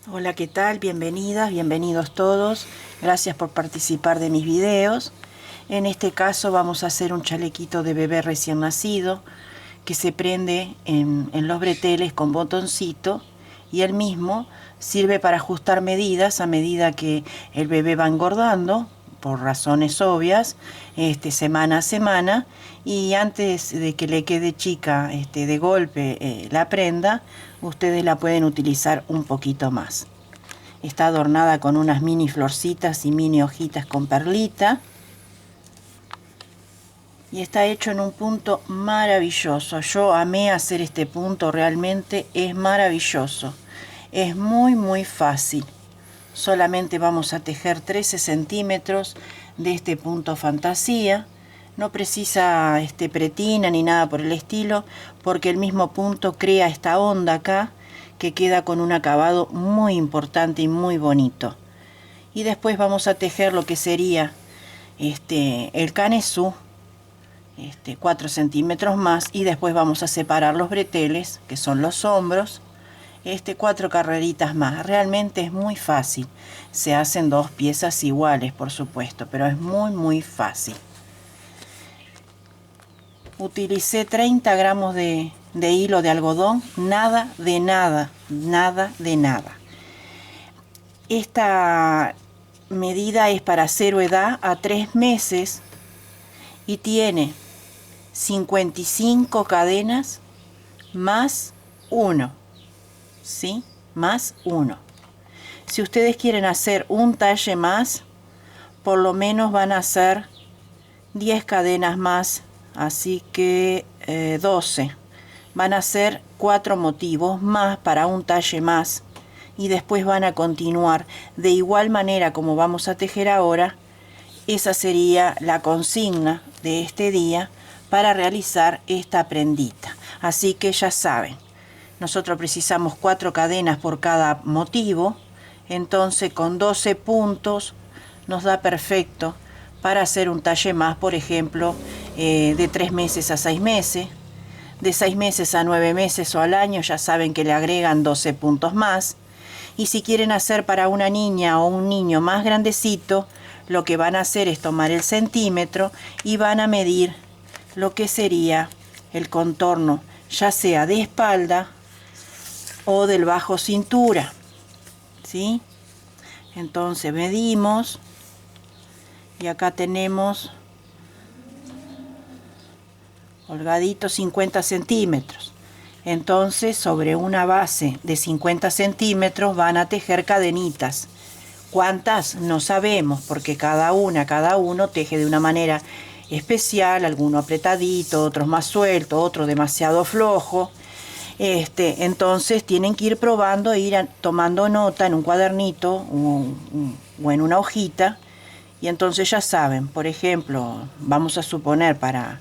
Hola, ¿qué tal? Bienvenidas, bienvenidos todos. Gracias por participar de mis videos. En este caso vamos a hacer un chalequito de bebé recién nacido que se prende en los breteles con botoncito, y el mismo sirve para ajustar medidas a medida que el bebé va engordando, por razones obvias, semana a semana, y antes de que le quede chica de golpe la prenda, ustedes la pueden utilizar un poquito más. Está adornada con unas mini florcitas y mini hojitas con perlita. Y está hecho en un punto maravilloso. Yo amé hacer este punto, realmente es maravilloso. Es muy fácil. Solamente vamos a tejer 13 centímetros de este punto fantasía. No precisa pretina ni nada por el estilo, porque el mismo punto crea esta onda acá, que queda con un acabado muy importante y muy bonito. Y después vamos a tejer lo que sería el canesú, 4 centímetros más, y después vamos a separar los breteles, que son los hombros, 4 carreritas más. Realmente es muy fácil. Se hacen 2 piezas iguales, por supuesto, pero es muy fácil. Utilicé 30 gramos de hilo de algodón, nada de nada. Esta medida es para 0 edad a 3 meses y tiene 55 cadenas más 1, ¿sí? Más 1. Si ustedes quieren hacer un talle más, por lo menos van a hacer 10 cadenas más, así que 12. Van a hacer 4 motivos más para un talle más, y después van a continuar de igual manera como vamos a tejer ahora. Esa sería la consigna de este día para realizar esta prendita. Así que ya saben, nosotros precisamos 4 cadenas por cada motivo, entonces con 12 puntos nos da perfecto para hacer un talle más, por ejemplo, de 3 meses a 6 meses, de 6 meses a 9 meses o al año, ya saben que le agregan 12 puntos más. Y si quieren hacer para una niña o un niño más grandecito, lo que van a hacer es tomar el centímetro y van a medir lo que sería el contorno, ya sea de espalda o del bajo cintura, ¿sí? Entonces medimos y acá tenemos holgadito 50 centímetros. Entonces sobre una base de 50 centímetros van a tejer cadenitas. ¿Cuántas? No sabemos, porque cada uno teje de una manera especial, alguno apretadito, otros más suelto, otro demasiado flojo. Entonces tienen que ir probando e ir tomando nota en un cuadernito o en una hojita, y entonces ya saben. Por ejemplo, vamos a suponer para,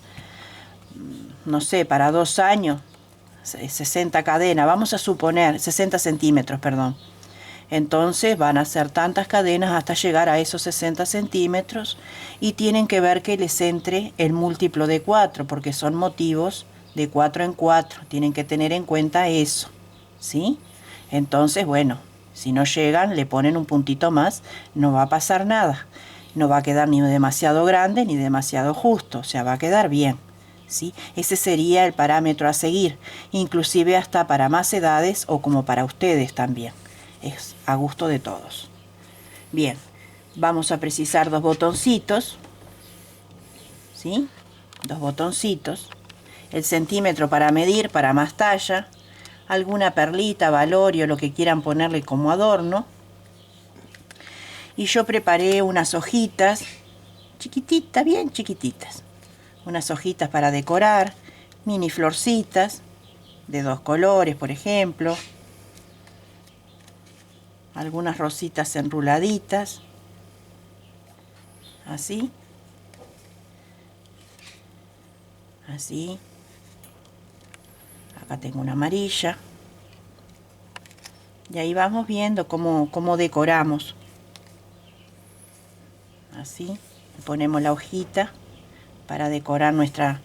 no sé, para 2 años, 60 cadenas, vamos a suponer 60 centímetros, perdón. Entonces van a hacer tantas cadenas hasta llegar a esos 60 centímetros, y tienen que ver que les entre el múltiplo de 4, porque son motivos de 4 en 4. Tienen que tener en cuenta eso, ¿sí? Entonces, bueno, si no llegan, le ponen un puntito más, no va a pasar nada. No va a quedar ni demasiado grande ni demasiado justo, o sea, va a quedar bien, ¿sí? Ese sería el parámetro a seguir, inclusive hasta para más edades o como para ustedes también. Es a gusto de todos. Bien, vamos a precisar 2 botoncitos, ¿sí? 2 botoncitos, el centímetro para medir, para más talla, alguna perlita, valorio, lo que quieran ponerle como adorno. Y yo preparé unas hojitas chiquititas, bien chiquititas, unas hojitas para decorar, mini florcitas de 2 colores, por ejemplo, algunas rositas enruladitas, así, así. Acá tengo una amarilla, y ahí vamos viendo cómo decoramos. Así, ponemos la hojita para decorar nuestra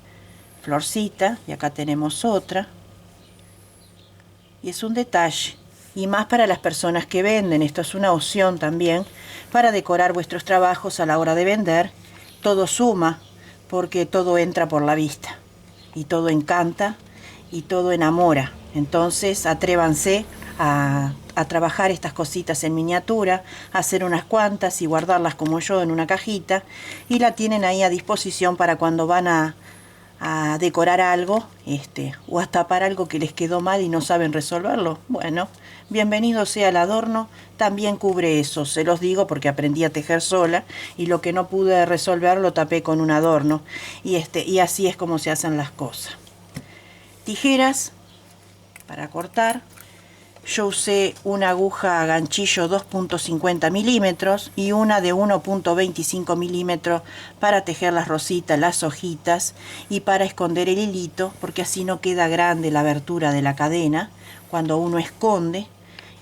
florcita, y acá tenemos otra, y es un detalle. y más para las personas que venden. Esto es una opción también para decorar vuestros trabajos a la hora de vender. Todo suma porque todo entra por la vista y todo encanta y todo enamora. Entonces atrévanse a trabajar estas cositas en miniatura, a hacer unas cuantas y guardarlas como yo en una cajita, y la tienen ahí a disposición para cuando van a decorar algo, o a tapar algo que les quedó mal y no saben resolverlo. Bueno, bienvenido sea el adorno, también cubre eso, se los digo porque aprendí a tejer sola y lo que no pude resolver lo tapé con un adorno, y así es como se hacen las cosas. Tijeras para cortar. Yo usé una aguja ganchillo 2.50 milímetros y una de 1.25 milímetros para tejer las rositas, las hojitas y para esconder el hilito, porque así no queda grande la abertura de la cadena cuando uno esconde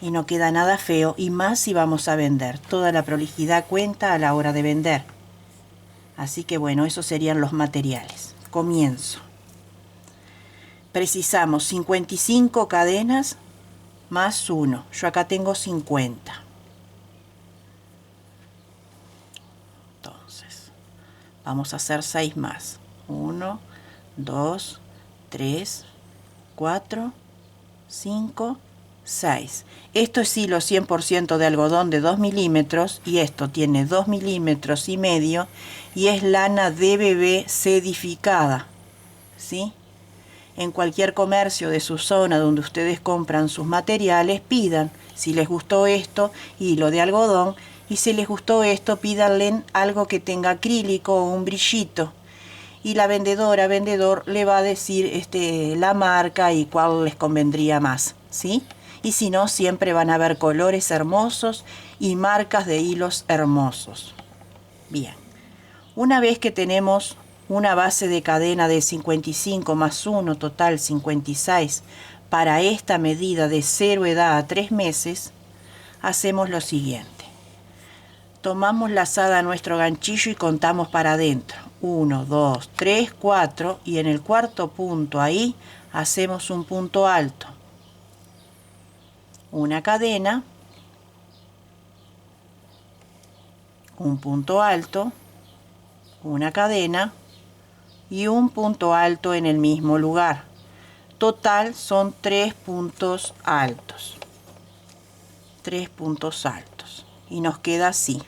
y no queda nada feo, y más si vamos a vender. Toda la prolijidad cuenta a la hora de vender. Así que bueno, esos serían los materiales. Comienzo. Precisamos 55 cadenas más 1. Yo acá tengo 50. Entonces, vamos a hacer 6 más. 1, 2, 3, 4, 5, 6. Esto es hilo 100% de algodón de 2 milímetros y esto tiene 2 milímetros y medio y es lana de bebé sedificada, ¿sí? En cualquier comercio de su zona donde ustedes compran sus materiales, pidan si les gustó esto, hilo de algodón, y si les gustó esto, pídanle algo que tenga acrílico o un brillito. Y la vendedora, vendedor, le va a decir la marca y cuál les convendría más, ¿sí? Y si no, siempre van a ver colores hermosos y marcas de hilos hermosos. Bien, una vez que tenemos una base de cadena de 55 más 1, total 56, para esta medida de 0 edad a 3 meses, hacemos lo siguiente. Tomamos lazada nuestro ganchillo y contamos para adentro. 1, 2, 3, 4, y en el cuarto punto ahí hacemos un punto alto. Una cadena, un punto alto, una cadena, y un punto alto en el mismo lugar. Total son 3 puntos altos. 3 puntos altos. Y nos queda así.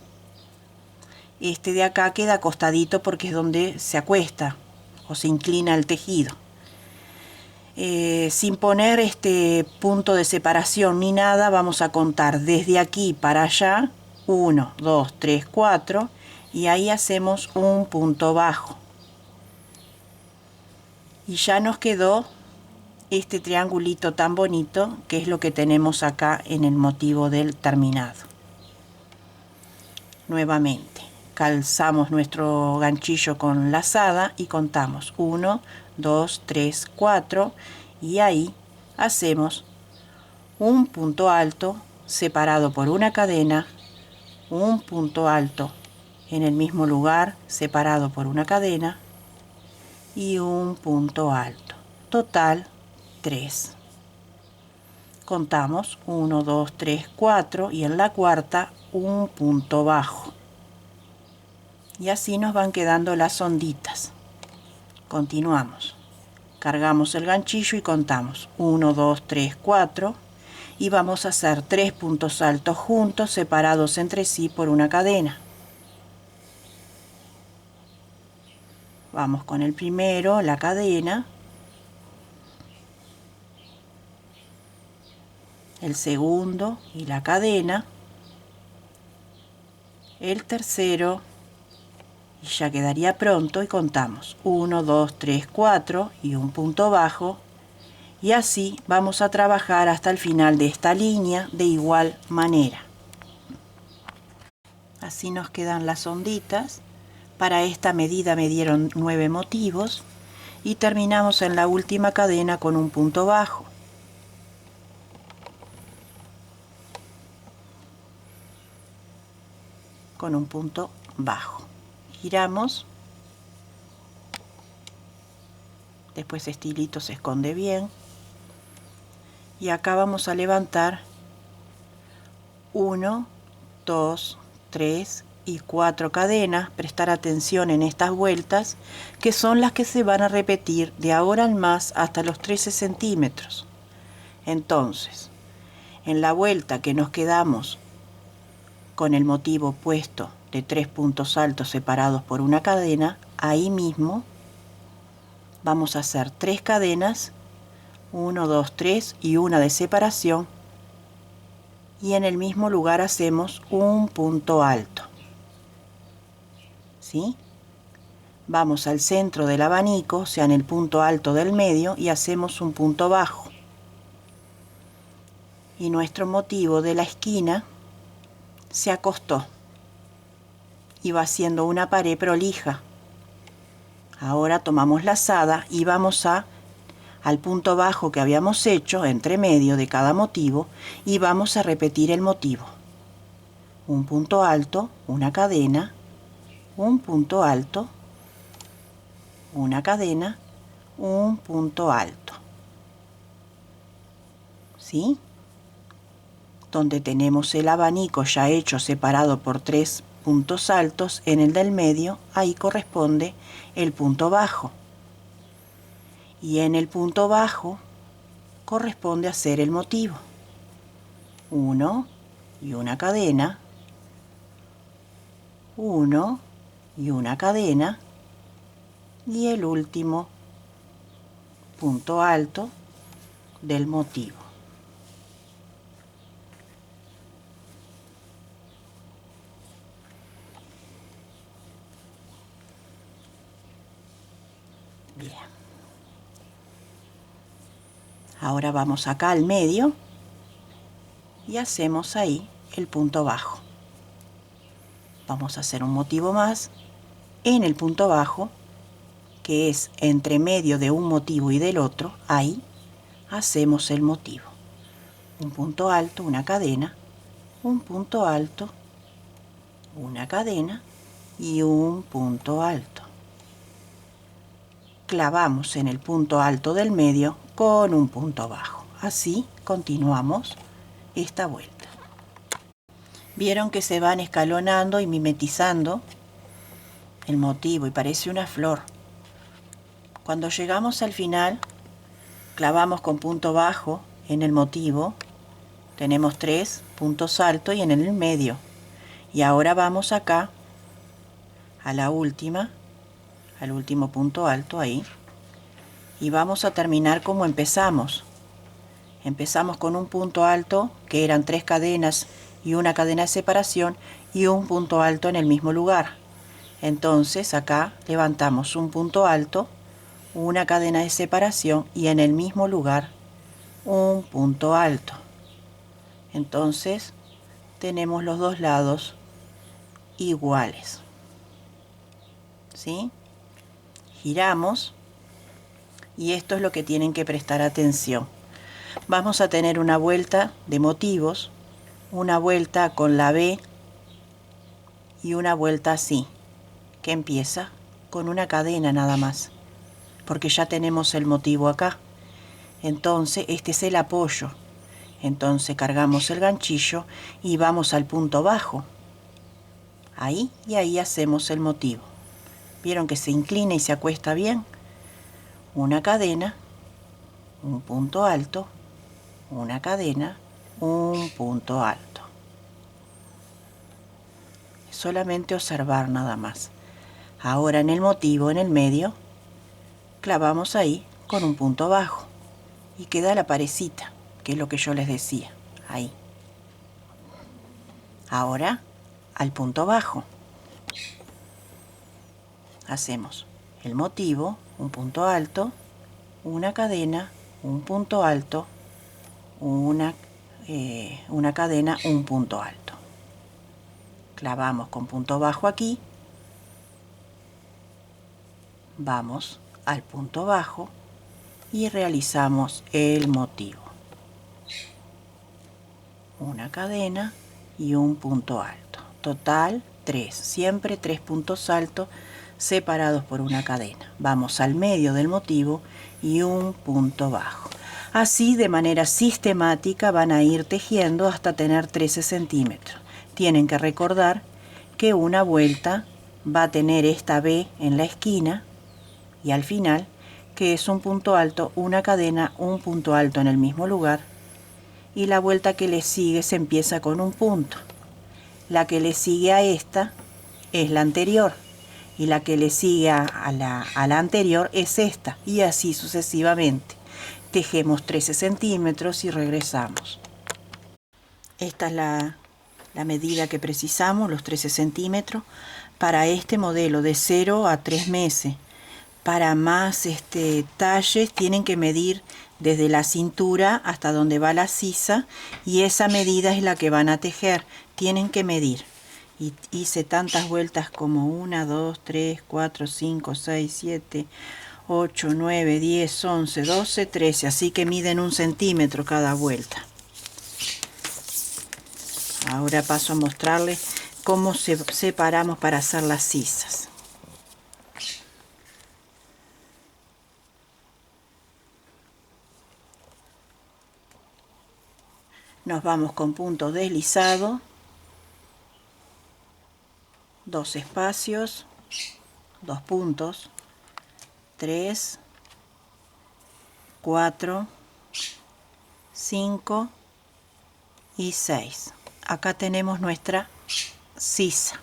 Este de acá queda acostadito porque es donde se acuesta o se inclina el tejido. Sin poner este punto de separación ni nada, vamos a contar desde aquí para allá. 1, 2, 3, 4. Y ahí hacemos un punto bajo. Y ya nos quedó este triangulito tan bonito, que es lo que tenemos acá en el motivo del terminado. Nuevamente, calzamos nuestro ganchillo con lazada y contamos 1, 2, 3, 4, y ahí hacemos un punto alto separado por una cadena, un punto alto en el mismo lugar separado por una cadena y un punto alto. Total 3. Contamos 1, 2, 3, 4 y en la cuarta un punto bajo. Y así nos van quedando las onditas. Continuamos. Cargamos el ganchillo y contamos 1, 2, 3, 4 y vamos a hacer 3 puntos altos juntos separados entre sí por una cadena. Vamos con el primero, la cadena. El segundo y la cadena, el tercero, y ya quedaría pronto, y contamos 1, 2, 3, 4 y un punto bajo, y así vamos a trabajar hasta el final de esta línea de igual manera. Así nos quedan las onditas. Para esta medida me dieron 9 motivos y terminamos en la última cadena con un punto bajo. Con un punto bajo. Giramos. Después este hilito se esconde bien. Y acá vamos a levantar 1, 2, 3 y 4 cadenas. Prestar atención en estas vueltas, que son las que se van a repetir de ahora en más hasta los 13 centímetros. Entonces, en la vuelta que nos quedamos con el motivo puesto de 3 puntos altos separados por una cadena, ahí mismo vamos a hacer 3 cadenas, 1, 2, 3 y una de separación, y en el mismo lugar hacemos un punto alto. ¿Sí? Vamos al centro del abanico, o sea, en el punto alto del medio, y hacemos un punto bajo. Y nuestro motivo de la esquina se acostó y va haciendo una pared prolija. Ahora tomamos la lazada y vamos al punto bajo que habíamos hecho entre medio de cada motivo, y vamos a repetir el motivo. Un punto alto, una cadena, un punto alto, una cadena, un punto alto. ¿Sí? Donde tenemos el abanico ya hecho separado por 3 puntos altos, en el del medio, ahí corresponde el punto bajo. Y en el punto bajo corresponde hacer el motivo. 1 y una cadena, 1 y una cadena, y el último punto alto del motivo. Bien. Ahora vamos acá al medio y hacemos ahí el punto bajo. Vamos a hacer un motivo más en el punto bajo, que es entre medio de un motivo y del otro. Ahí hacemos el motivo. Un punto alto, una cadena, un punto alto, una cadena y un punto alto. Clavamos en el punto alto del medio con un punto bajo. Así continuamos esta vuelta. Vieron que se van escalonando y mimetizando el motivo y parece una flor. Cuando llegamos al final, clavamos con punto bajo en el motivo. Tenemos 3 puntos altos y en el medio. Y ahora vamos acá a la última, al último punto alto ahí, y vamos a terminar como empezamos. Empezamos con un punto alto, que eran 3 cadenas y una cadena de separación, y un punto alto en el mismo lugar. Entonces acá levantamos un punto alto, una cadena de separación, y en el mismo lugar un punto alto. Entonces tenemos los dos lados iguales. ¿Sí? Giramos, y esto es lo que tienen que prestar atención. Vamos a tener una vuelta de motivos, una vuelta con la B y una vuelta así, que empieza con una cadena nada más, porque ya tenemos el motivo acá. Entonces este es el apoyo. Entonces cargamos el ganchillo y vamos al punto bajo. Ahí, y ahí hacemos el motivo. ¿Vieron que se inclina y se acuesta bien? Una cadena, un punto alto, una cadena, un punto alto. Solamente observar nada más. Ahora en el motivo, en el medio, clavamos ahí con un punto bajo y queda la parecita, que es lo que yo les decía, ahí. Ahora al punto bajo hacemos el motivo, un punto alto, una cadena, un punto alto, una cadena, un punto alto. Clavamos con punto bajo aquí, vamos al punto bajo y realizamos el motivo. Una cadena y un punto alto. Total 3, siempre 3 puntos altos separados por una cadena. Vamos al medio del motivo y un punto bajo. Así, de manera sistemática, van a ir tejiendo hasta tener 13 centímetros. Tienen que recordar que una vuelta va a tener esta B en la esquina y al final, que es un punto alto, una cadena, un punto alto en el mismo lugar, y la vuelta que le sigue se empieza con un punto. La que le sigue a esta es la anterior, y la que le sigue a la anterior es esta, y así sucesivamente. Tejemos 13 centímetros y regresamos. Esta es la medida que precisamos, los 13 centímetros, para este modelo de 0 a 3 meses. Para más talles tienen que medir desde la cintura hasta donde va la sisa, y esa medida es la que van a tejer. Tienen que medir. Y hice tantas vueltas como 1, 2, 3, 4, 5, 6, 7, 8, 9, 10, 11, 12, 13. Así que miden 1 centímetro cada vuelta. Ahora paso a mostrarles cómo separamos para hacer las sisas. Nos vamos con punto deslizado, 2 espacios, 2 puntos, 3, 4, 5 y 6. Acá tenemos nuestra sisa.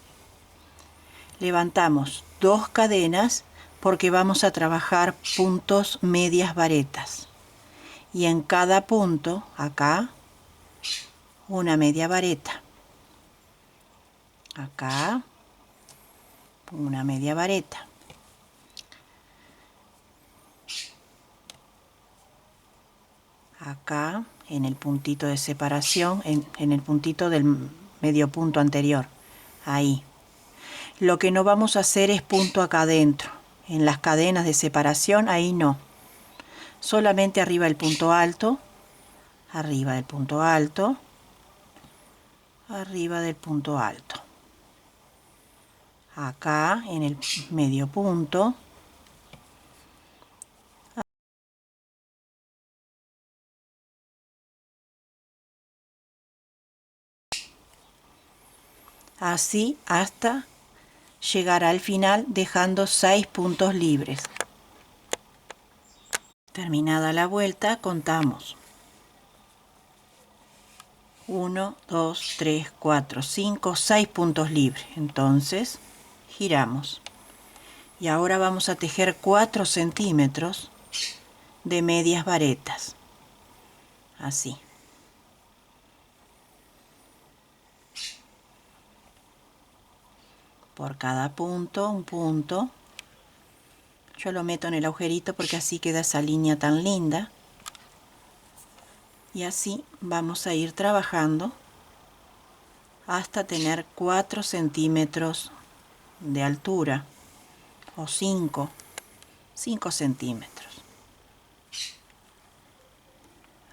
Levantamos 2 cadenas porque vamos a trabajar puntos medias varetas. Y en cada punto, acá, una media vareta. Acá, una media vareta. Acá, en el puntito de separación, en el puntito del medio punto anterior. Ahí. Lo que no vamos a hacer es punto acá adentro. En las cadenas de separación, ahí no. Solamente arriba del punto alto, arriba del punto alto, arriba del punto alto. Acá, en el medio punto. Así hasta llegar al final, dejando 6 puntos libres. Terminada la vuelta, contamos 1, 2, 3, 4, 5, 6 puntos libres. Entonces giramos y ahora vamos a tejer 4 centímetros de medias varetas, así. Por cada punto, un punto. Yo lo meto en el agujerito porque así queda esa línea tan linda. Y así vamos a ir trabajando hasta tener 4 centímetros de altura, o 5 centímetros.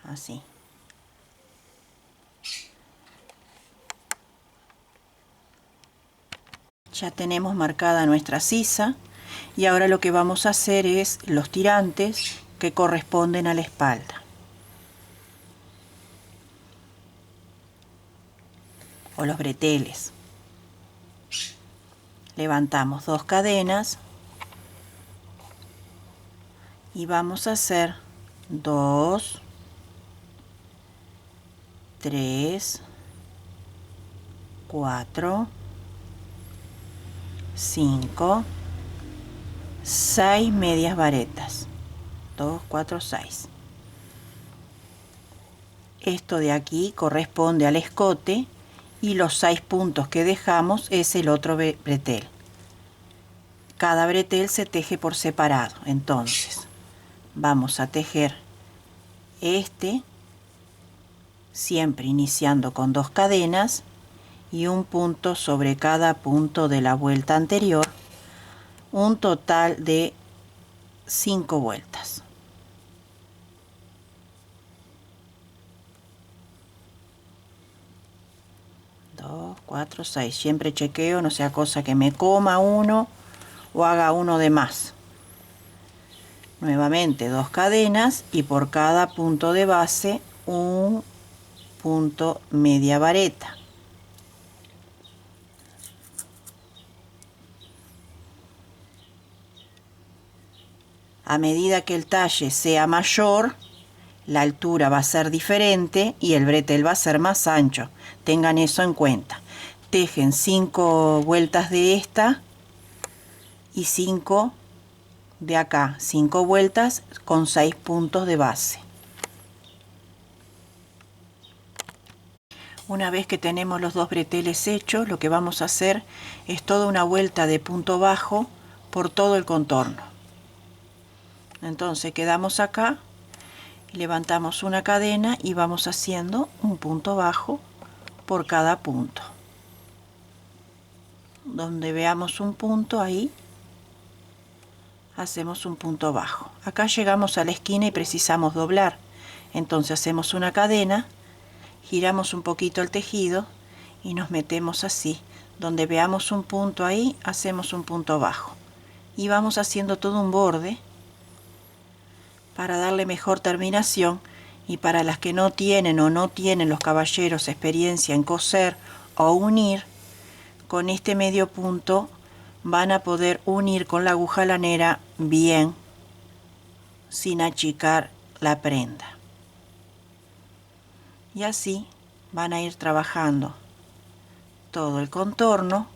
Así. Ya tenemos marcada nuestra sisa y ahora lo que vamos a hacer es los tirantes que corresponden a la espalda. O los breteles. Levantamos 2 cadenas y vamos a hacer 2, 3, 4, 5, 6 medias varetas. 2, 4, 6. Esto de aquí corresponde al escote y los 6 puntos que dejamos es el otro bretel. Cada bretel se teje por separado. Entonces vamos a tejer siempre iniciando con 2 cadenas y un punto sobre cada punto de la vuelta anterior, un total de 5 vueltas. Dos, 4, 6. Siempre chequeo, no sea cosa que me coma uno o haga uno de más. Nuevamente 2 cadenas y por cada punto de base un punto media vareta. A medida que el talle sea mayor, la altura va a ser diferente y el bretel va a ser más ancho. Tengan eso en cuenta. Tejen 5 vueltas de esta y 5 de acá. 5 vueltas con 6 puntos de base. Una vez que tenemos los 2 breteles hechos, lo que vamos a hacer es toda una vuelta de punto bajo por todo el contorno. Entonces quedamos acá, levantamos una cadena y vamos haciendo un punto bajo por cada punto. Donde veamos un punto, ahí hacemos un punto bajo. Acá llegamos a la esquina y precisamos doblar. Entonces hacemos una cadena, giramos un poquito el tejido y nos metemos así. Donde veamos un punto ahí, hacemos un punto bajo. Y vamos haciendo todo un borde para darle mejor terminación, y para las que no tienen los caballeros experiencia en coser o unir, con este medio punto van a poder unir con la aguja lanera bien, sin achicar la prenda. Y así van a ir trabajando todo el contorno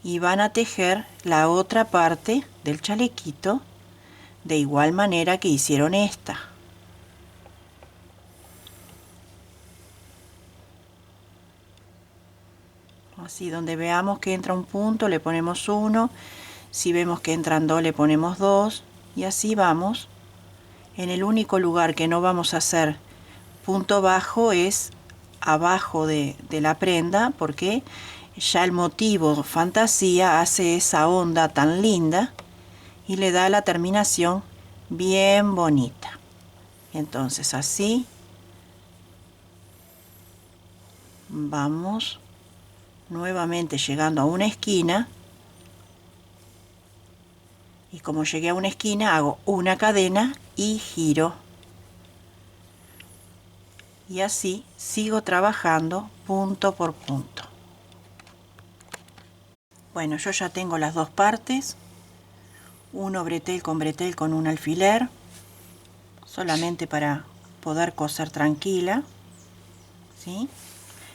y van a tejer la otra parte del chalequito de igual manera que hicieron esta. Así, donde veamos que entra un punto le ponemos 1, si vemos que entran 2 le ponemos 2, y así vamos. En el único lugar que no vamos a hacer punto bajo es abajo de la prenda, porque ya el motivo fantasía hace esa onda tan linda y le da la terminación bien bonita. Entonces así vamos nuevamente llegando a una esquina, y como llegué a una esquina hago una cadena y giro, y así sigo trabajando punto por punto. Bueno, yo ya tengo las dos partes, uno bretel con un alfiler, solamente para poder coser tranquila, ¿sí?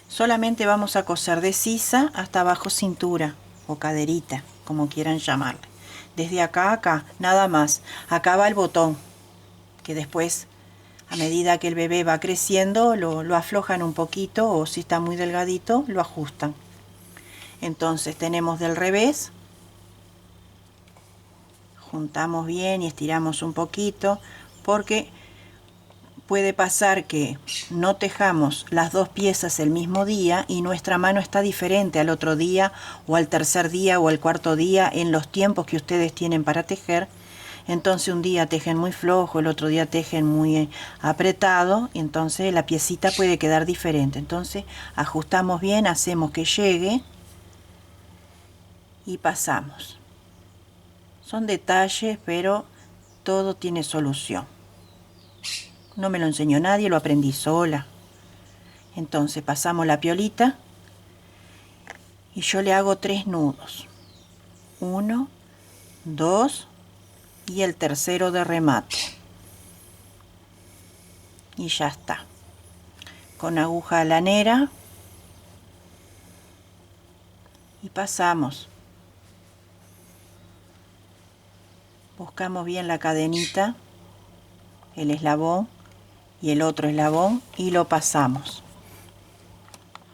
Solamente vamos a coser de sisa hasta abajo cintura o caderita, como quieran llamarle. Desde acá a acá, nada más. Acá va el botón, que después, a medida que el bebé va creciendo, lo aflojan un poquito, o si está muy delgadito, lo ajustan. Entonces tenemos del revés, juntamos bien y estiramos un poquito, porque puede pasar que no tejamos las dos piezas el mismo día y nuestra mano está diferente al otro día o al tercer día o al cuarto día en los tiempos que ustedes tienen para tejer. Entonces un día tejen muy flojo, el otro día tejen muy apretado, y entonces la piecita puede quedar diferente. Entonces ajustamos bien, hacemos que llegue y pasamos. Son detalles, pero todo tiene solución. No me lo enseñó nadie, lo aprendí sola. Entonces pasamos la piolita y yo le hago 3 nudos. 1, 2 y el tercero de remate. Y ya está. Con aguja lanera y pasamos. Buscamos bien la cadenita, el eslabón y el otro eslabón y lo pasamos,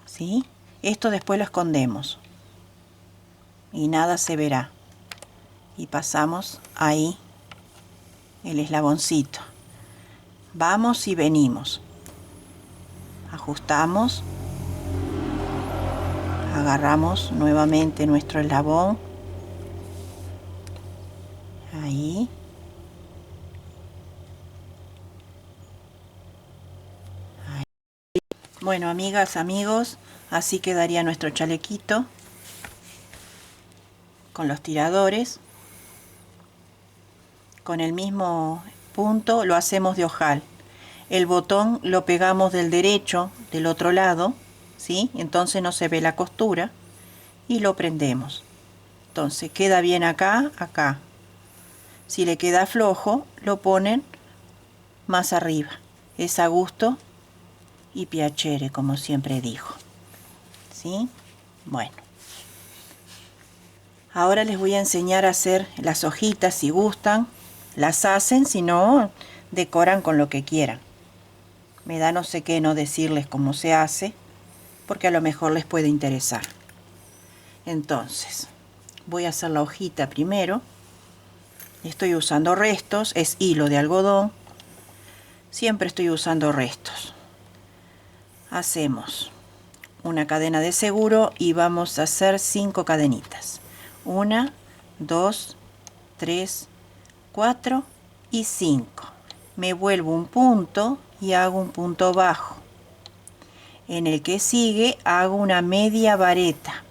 ¿sí? Esto después lo escondemos y nada se verá, y pasamos ahí el eslaboncito. Vamos y venimos, ajustamos, agarramos nuevamente nuestro eslabón, ahí. Bueno, amigas, amigos, así quedaría nuestro chalequito con los tiradores, con el mismo punto lo hacemos de ojal. El botón lo pegamos del derecho, del otro lado, ¿sí? Entonces no se ve la costura y lo prendemos. Entonces queda bien acá, acá. Si le queda flojo, lo ponen más arriba. Es a gusto y piacere, como siempre digo. ¿Sí? Bueno. Ahora les voy a enseñar a hacer las hojitas si gustan. Las hacen, si no, decoran con lo que quieran. Me da no sé qué no decirles cómo se hace, porque a lo mejor les puede interesar. Entonces, voy a hacer la hojita primero. Estoy usando restos, es hilo de algodón. Siempre estoy usando restos. Hacemos una cadena de seguro y vamos a hacer 5 cadenitas. 1, 2, 3, 4 y 5. Me vuelvo un punto y hago un punto bajo. En el que sigue hago una media vareta.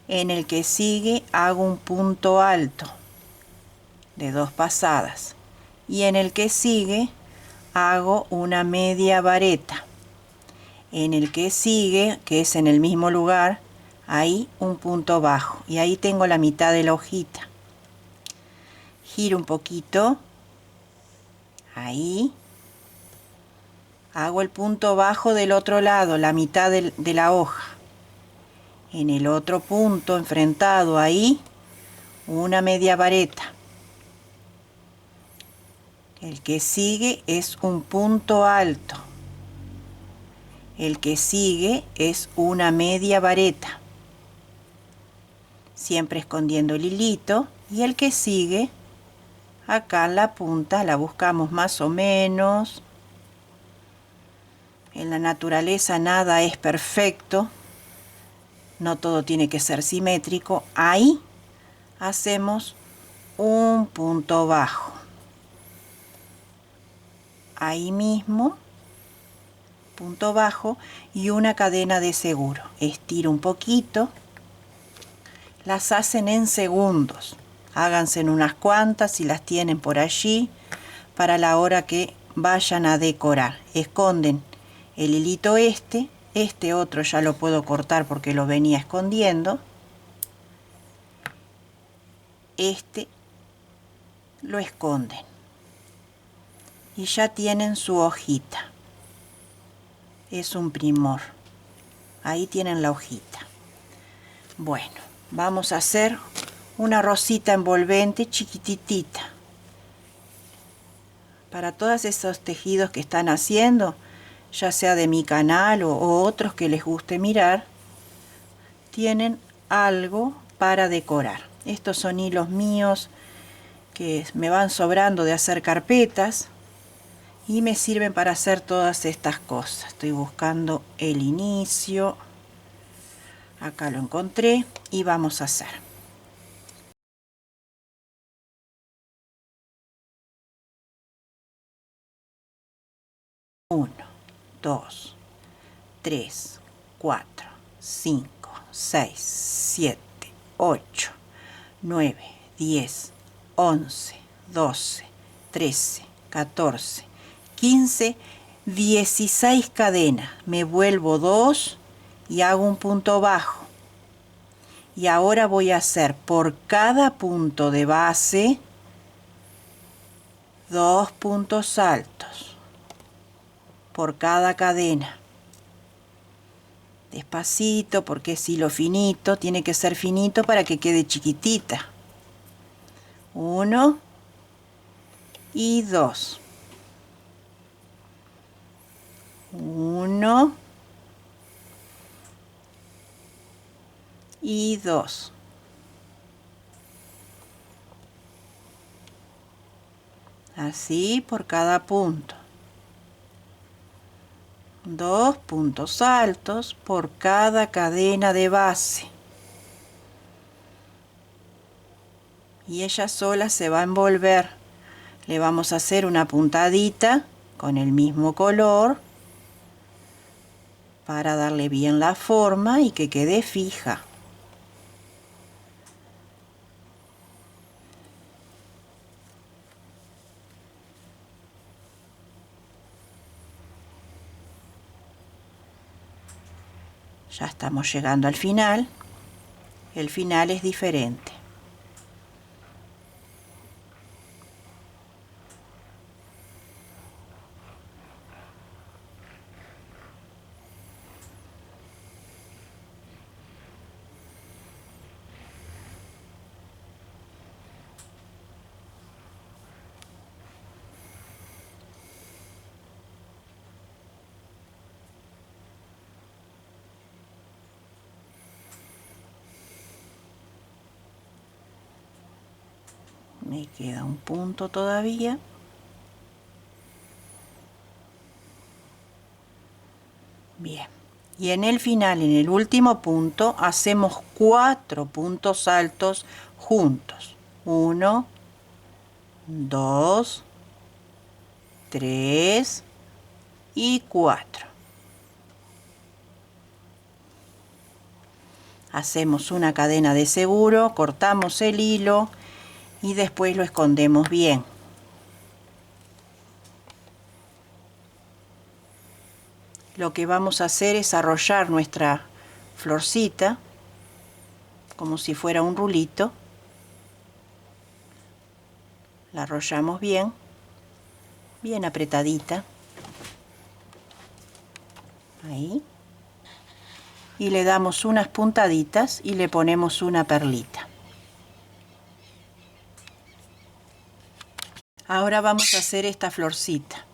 En el que sigue hago un punto alto de 2 pasadas. Y en el que sigue hago una media vareta. En el que sigue, que es en el mismo lugar, ahí un punto bajo. Y ahí tengo la mitad de la hojita. Giro un poquito. Ahí. Hago el punto bajo del otro lado, la mitad de la hoja. En el otro punto enfrentado ahí, una media vareta. El que sigue es un punto alto. El que sigue es una media vareta, siempre escondiendo el hilito, y el que sigue, acá en la punta, la buscamos más o menos. En la naturaleza nada es perfecto, no todo tiene que ser simétrico. Ahí hacemos un punto bajo. Ahí mismo, punto bajo y una cadena de seguro. Estiro un poquito. Las hacen en segundos. Háganse en unas cuantas si las tienen por allí para la hora que vayan a decorar. Esconden el hilito este otro ya lo puedo cortar porque lo venía escondiendo. Este lo esconden. Y ya tienen su hojita. Es un primor. Ahí tienen la hojita. Bueno, vamos a hacer una rosita envolvente chiquititita. Para todos esos tejidos que están haciendo, ya sea de mi canal o otros que les guste mirar, tienen algo para decorar. Estos son hilos míos que me van sobrando de hacer carpetas y me sirven para hacer todas estas cosas. Estoy buscando el inicio. Acá lo encontré y vamos a hacer. Uno, 2, 3, 4, 5, 6, 7, 8, 9, 10, 11, 12, 13, 14, 15, 16 cadenas. Me vuelvo 2 y hago un punto bajo. Y ahora voy a hacer por cada punto de base 2 puntos altos por cada cadena. Despacito porque es hilo finito, tiene que ser finito para que quede chiquitita. 1 y 2. 1 y 2. Así por cada punto. 2 puntos altos por cada cadena de base. Y ella sola se va a envolver. Le vamos a hacer una puntadita con el mismo color para darle bien la forma y que quede fija. Ya estamos llegando al final. El final es diferente. Me queda un punto todavía. Bien. Y en el final, en el último punto, hacemos 4 puntos altos juntos. 1, 2, 3 y 4. Hacemos una cadena de seguro, cortamos el hilo y después lo escondemos bien. Lo que vamos a hacer es arrollar nuestra florcita como si fuera un rulito. La arrollamos bien, bien apretadita. Ahí. Y le damos unas puntaditas y le ponemos una perlita. Ahora vamos a hacer esta florcita.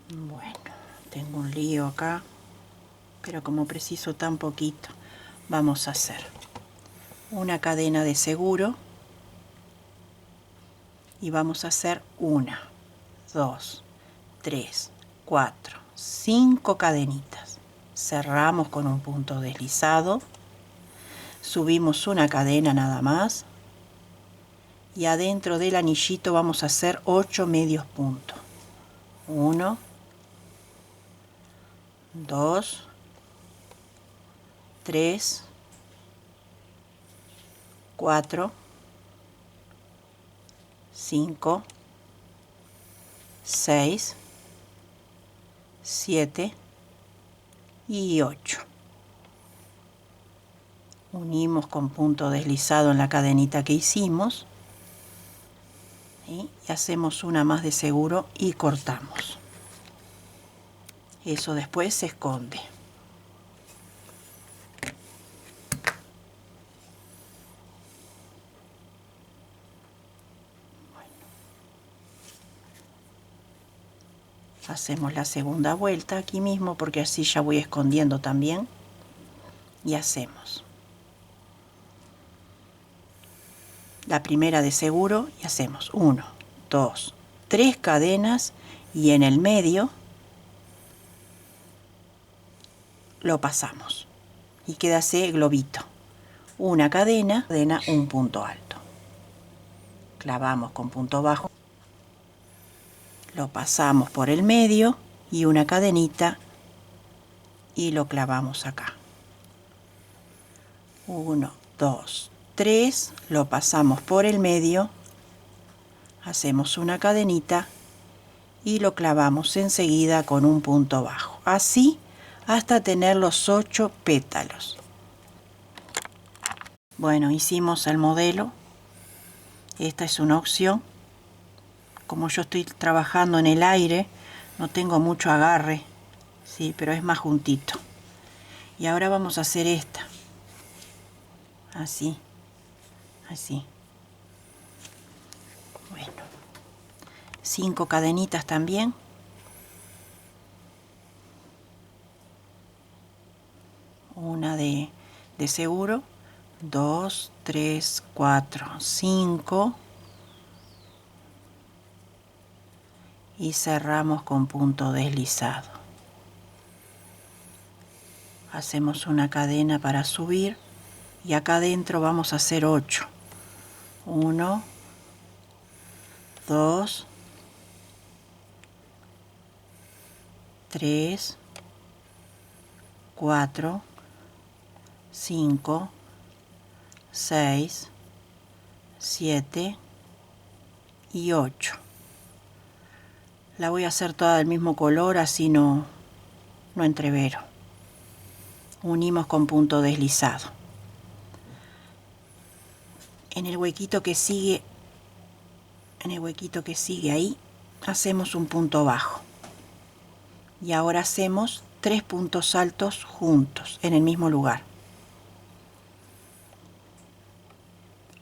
Bueno, tengo un lío acá, pero como preciso tan poquito, vamos a hacer una cadena de seguro y vamos a hacer 1, 2, 3, 4, 5 cadenitas. Cerramos con un punto deslizado, subimos una cadena nada más y adentro del anillito vamos a hacer 8 medios puntos. 1, 2, 3, 4, 5, 6, 7 y 8. Unimos con punto deslizado en la cadenita que hicimos, ¿sí? Y hacemos una más de seguro y cortamos. Eso después se esconde. Hacemos la segunda vuelta aquí mismo porque así ya voy escondiendo también. Y hacemos la primera de seguro y hacemos 1, 2, 3 cadenas y en el medio lo pasamos y queda ese globito. Una cadena, un punto alto. Clavamos con punto bajo. Lo pasamos por el medio y una cadenita y lo clavamos acá. 1, 2, 3, lo pasamos por el medio, hacemos una cadenita y lo clavamos enseguida con un punto bajo. Así hasta tener los 8 pétalos. Bueno, hicimos el modelo. Esta es una opción. Como yo estoy trabajando en el aire, no tengo mucho agarre, sí, pero es más juntito. Y ahora vamos a hacer esta. Así, así. Bueno, 5 cadenitas también. Una de seguro. 2, 3, 4, 5. Y cerramos con punto deslizado. Hacemos una cadena para subir y acá adentro vamos a hacer 8. 1, 2, 3, 4, 5, 6, 7 y 8. La voy a hacer toda del mismo color, así no entrevero. Unimos con punto deslizado. En el huequito que sigue, ahí, hacemos un punto bajo. Y ahora hacemos 3 puntos altos juntos, en el mismo lugar.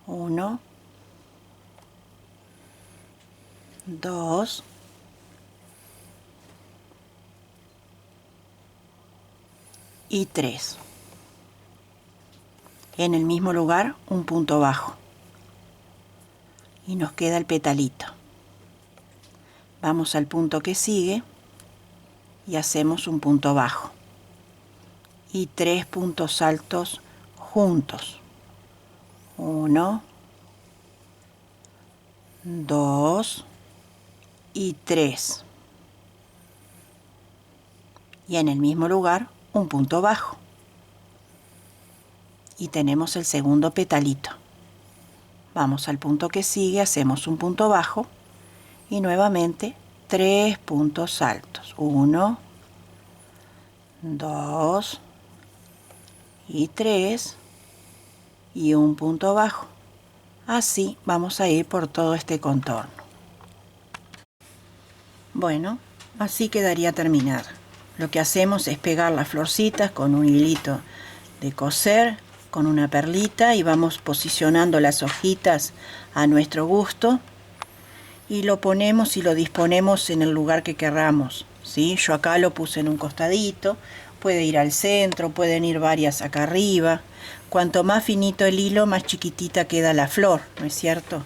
1, 2, y 3. En el mismo lugar, un punto bajo. Y nos queda el petalito. Vamos al punto que sigue y hacemos un punto bajo. Y 3 puntos altos juntos. 1, 2 y 3. Y en el mismo lugar, un punto bajo. Y tenemos el segundo petalito. Vamos al punto que sigue, hacemos un punto bajo y nuevamente 3 puntos altos. 1, 2 y 3 y un punto bajo. Así vamos a ir por todo este contorno. Bueno, así quedaría terminado. Lo que hacemos es pegar las florcitas con un hilito de coser, con una perlita, y vamos posicionando las hojitas a nuestro gusto y lo ponemos y lo disponemos en el lugar que querramos, ¿sí? Yo acá lo puse en un costadito, puede ir al centro, pueden ir varias acá arriba. Cuanto más finito el hilo, más chiquitita queda la flor, ¿no es cierto?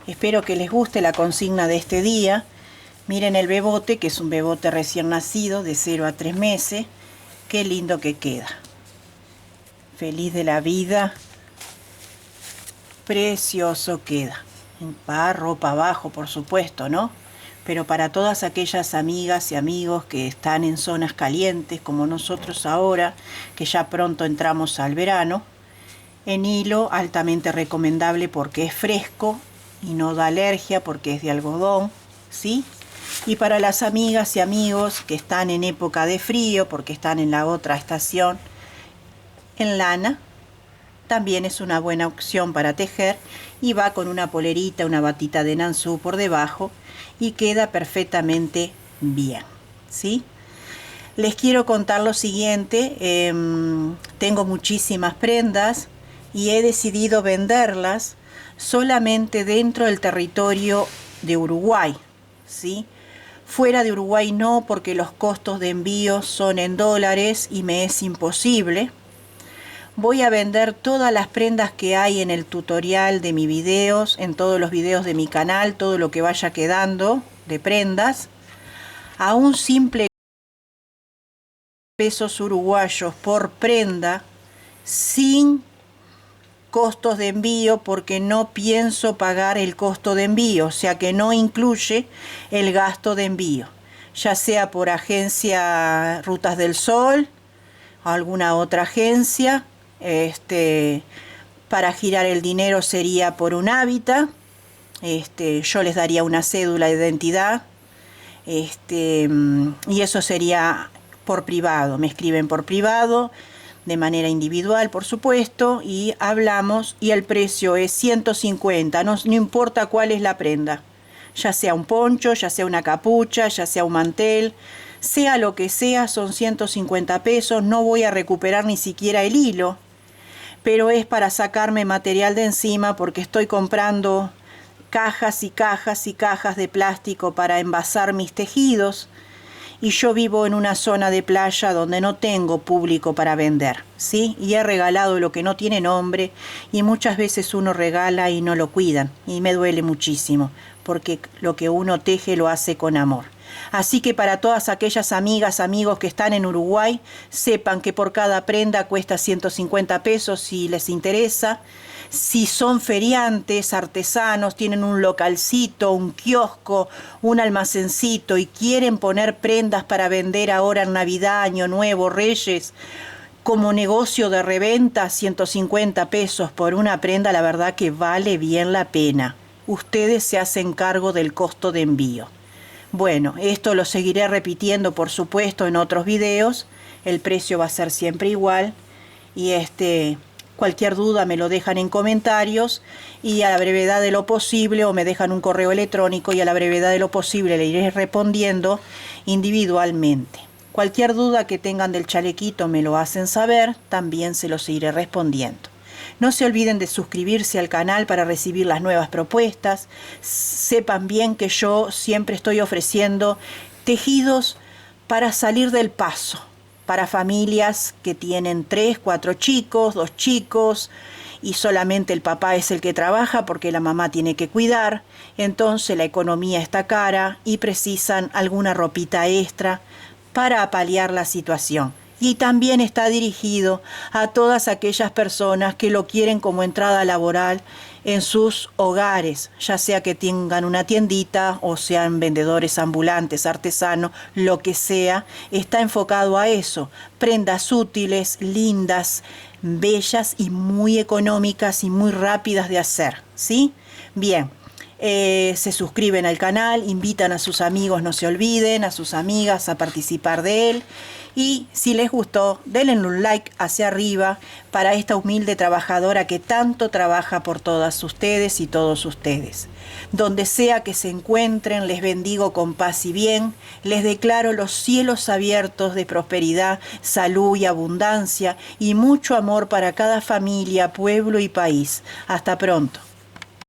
Espero que les guste la consigna de este día. Miren el bebote, que es un bebote recién nacido de 0 a 3 meses. Qué lindo que queda. Feliz de la vida. Precioso queda. Va ropa abajo, por supuesto, ¿no? Pero para todas aquellas amigas y amigos que están en zonas calientes, como nosotros ahora, que ya pronto entramos al verano, en hilo altamente recomendable porque es fresco y no da alergia porque es de algodón, ¿sí? Y para las amigas y amigos que están en época de frío, porque están en la otra estación, en lana, también es una buena opción para tejer y va con una polerita, una batita de Nansú por debajo y queda perfectamente bien, ¿sí? Les quiero contar lo siguiente, tengo muchísimas prendas y he decidido venderlas solamente dentro del territorio de Uruguay, ¿sí? Fuera de Uruguay no, porque los costos de envío son en dólares y me es imposible. Voy a vender todas las prendas que hay en el tutorial de mis videos, en todos los videos de mi canal, todo lo que vaya quedando de prendas, a un simple pesos uruguayos por prenda, sin costos de envío, porque no pienso pagar el costo de envío, o sea que no incluye el gasto de envío, ya sea por agencia Rutas del Sol, alguna otra agencia. Para girar el dinero sería por un hábitat, yo les daría una cédula de identidad, y eso sería por privado, me escriben por privado, de manera individual por supuesto, y hablamos y el precio es 150, no importa cuál es la prenda, ya sea un poncho, ya sea una capucha, ya sea un mantel, sea lo que sea, son 150 pesos, no voy a recuperar ni siquiera el hilo, pero es para sacarme material de encima porque estoy comprando cajas y cajas y cajas de plástico para envasar mis tejidos y yo vivo en una zona de playa donde no tengo público para vender, ¿sí? Y he regalado lo que no tiene nombre y muchas veces uno regala y no lo cuidan y me duele muchísimo porque lo que uno teje lo hace con amor. Así que para todas aquellas amigas, amigos que están en Uruguay, sepan que por cada prenda cuesta 150 pesos si les interesa. Si son feriantes, artesanos, tienen un localcito, un kiosco, un almacencito y quieren poner prendas para vender ahora en Navidad, Año Nuevo, Reyes, como negocio de reventa, 150 pesos por una prenda, la verdad que vale bien la pena. Ustedes se hacen cargo del costo de envío. Bueno, esto lo seguiré repitiendo, por supuesto, en otros videos. El precio va a ser siempre igual. Y cualquier duda me lo dejan en comentarios y a la brevedad de lo posible, o me dejan un correo electrónico y a la brevedad de lo posible le iré respondiendo individualmente. Cualquier duda que tengan del chalequito me lo hacen saber, también se los iré respondiendo. No se olviden de suscribirse al canal para recibir las nuevas propuestas. Sepan bien que yo siempre estoy ofreciendo tejidos para salir del paso, para familias que tienen 3, 4 chicos, 2 chicos, y solamente el papá es el que trabaja porque la mamá tiene que cuidar. Entonces la economía está cara y precisan alguna ropita extra para paliar la situación. Y también está dirigido a todas aquellas personas que lo quieren como entrada laboral en sus hogares, ya sea que tengan una tiendita o sean vendedores ambulantes, artesanos, lo que sea, está enfocado a eso. Prendas útiles, lindas, bellas y muy económicas y muy rápidas de hacer, ¿sí? Bien. Se suscriben al canal, invitan a sus amigos, no se olviden, a sus amigas a participar de él. Y si les gustó, denle un like hacia arriba para esta humilde trabajadora que tanto trabaja por todas ustedes y todos ustedes. Donde sea que se encuentren, les bendigo con paz y bien. Les declaro los cielos abiertos de prosperidad, salud y abundancia y mucho amor para cada familia, pueblo y país. Hasta pronto.